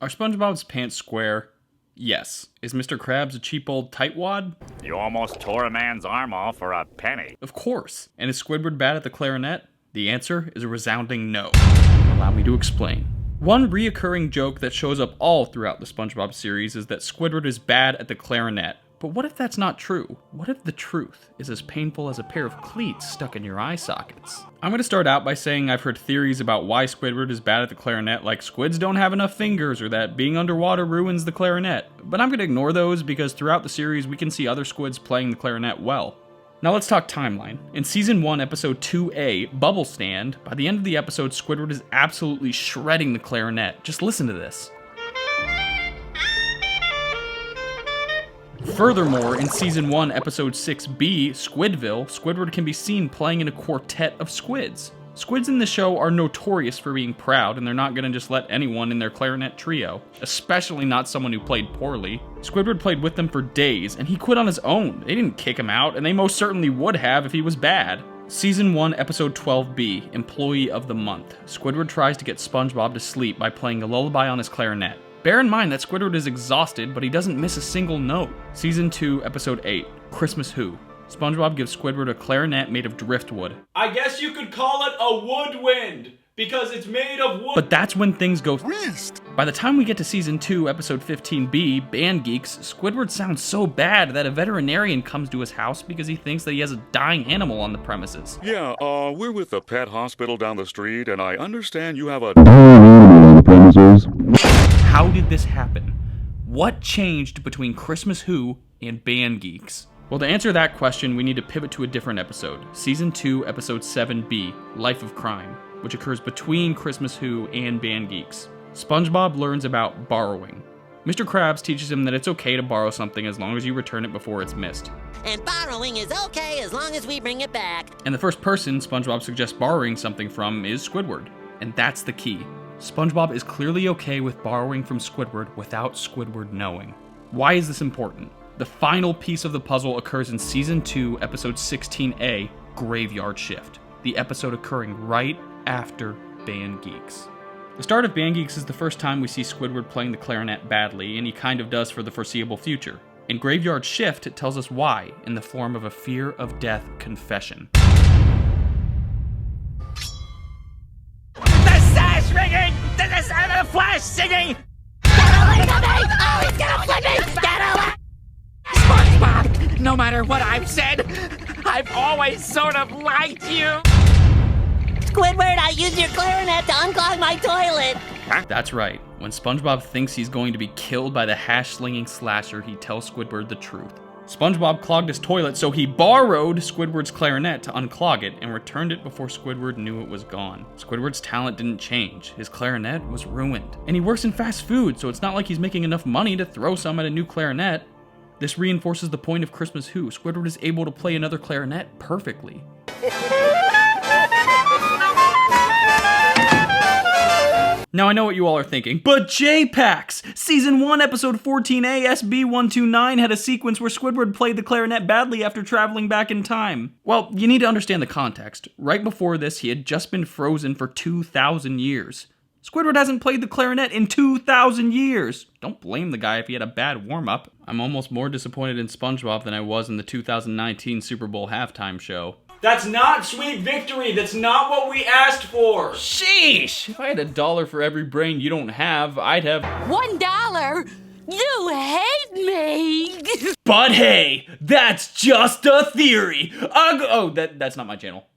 Are SpongeBob's pants square? Yes. Is Mr. Krabs a cheap old tightwad? You almost tore a man's arm off for a penny. Of course. And is Squidward bad at the clarinet? The answer is a resounding no. Allow me to explain. One reoccurring joke that shows up all throughout the SpongeBob series is that Squidward is bad at the clarinet. But what if that's not true? What if the truth is as painful as a pair of cleats stuck in your eye sockets? I'm going to start out by saying I've heard theories about why Squidward is bad at the clarinet, like squids don't have enough fingers or that being underwater ruins the clarinet. But I'm going to ignore those because throughout the series we can see other squids playing the clarinet well. Now let's talk timeline. In Season 1, Episode 2A, Bubble Stand, by the end of the episode, Squidward is absolutely shredding the clarinet. Just listen to this. Furthermore, in Season 1, Episode 6B, Squidville, Squidward can be seen playing in a quartet of squids. Squids in the show are notorious for being proud, and they're not gonna just let anyone in their clarinet trio, especially not someone who played poorly. Squidward played with them for days, and he quit on his own. They didn't kick him out, and they most certainly would have if he was bad. Season 1, Episode 12B, Employee of the Month. Squidward tries to get SpongeBob to sleep by playing a lullaby on his clarinet. Bear in mind that Squidward is exhausted, but he doesn't miss a single note. Season 2, Episode 8, Christmas Who. SpongeBob gives Squidward a clarinet made of driftwood. I guess you could call it a woodwind, because it's made of wood. But that's when things go east. By the time we get to Season 2, Episode 15B, Band Geeks, Squidward sounds so bad that a veterinarian comes to his house because he thinks that he has a dying animal on the premises. Yeah, we're with the pet hospital down the street, and I understand you have a How did this happen? What changed between Christmas Who and Band Geeks? Well, to answer that question, we need to pivot to a different episode. Season 2, Episode 7B, Life of Crime, which occurs between Christmas Who and Band Geeks. SpongeBob learns about borrowing. Mr. Krabs teaches him that it's okay to borrow something as long as you return it before it's missed. And borrowing is okay as long as we bring it back. And the first person SpongeBob suggests borrowing something from is Squidward. And that's the key. SpongeBob is clearly okay with borrowing from Squidward without Squidward knowing. Why is this important? The final piece of the puzzle occurs in Season 2, Episode 16A, Graveyard Shift, the episode occurring right after Band Geeks. The start of Band Geeks is the first time we see Squidward playing the clarinet badly, and he kind of does for the foreseeable future. In Graveyard Shift, it tells us why, in the form of a fear of death confession. The sash ringing! The sound of the flash singing! Get away from me! Oh, he's gonna flip me! Get away! SpongeBob, no matter what I've said, I've always sort of liked you. Squidward, I used your clarinet to unclog my toilet. That's right. When SpongeBob thinks he's going to be killed by the hash-slinging slasher, he tells Squidward the truth. SpongeBob clogged his toilet, so he borrowed Squidward's clarinet to unclog it and returned it before Squidward knew it was gone. Squidward's talent didn't change. His clarinet was ruined. And he works in fast food, so it's not like he's making enough money to throw some at a new clarinet. This reinforces the point of Christmas Who. Squidward is able to play another clarinet perfectly. Now I know what you all are thinking, but J-Pax! Season 1, Episode 14A, SB129 had a sequence where Squidward played the clarinet badly after traveling back in time. Well, you need to understand the context. Right before this, he had just been frozen for 2,000 years. Squidward hasn't played the clarinet in 2,000 years! Don't blame the guy if he had a bad warm-up. I'm almost more disappointed in SpongeBob than I was in the 2019 Super Bowl halftime show. That's not Sweet Victory. That's not what we asked for. Sheesh! If I had $1 for every brain you don't have, I'd have... $1? You hate me! But hey, that's just a theory! That's not my channel.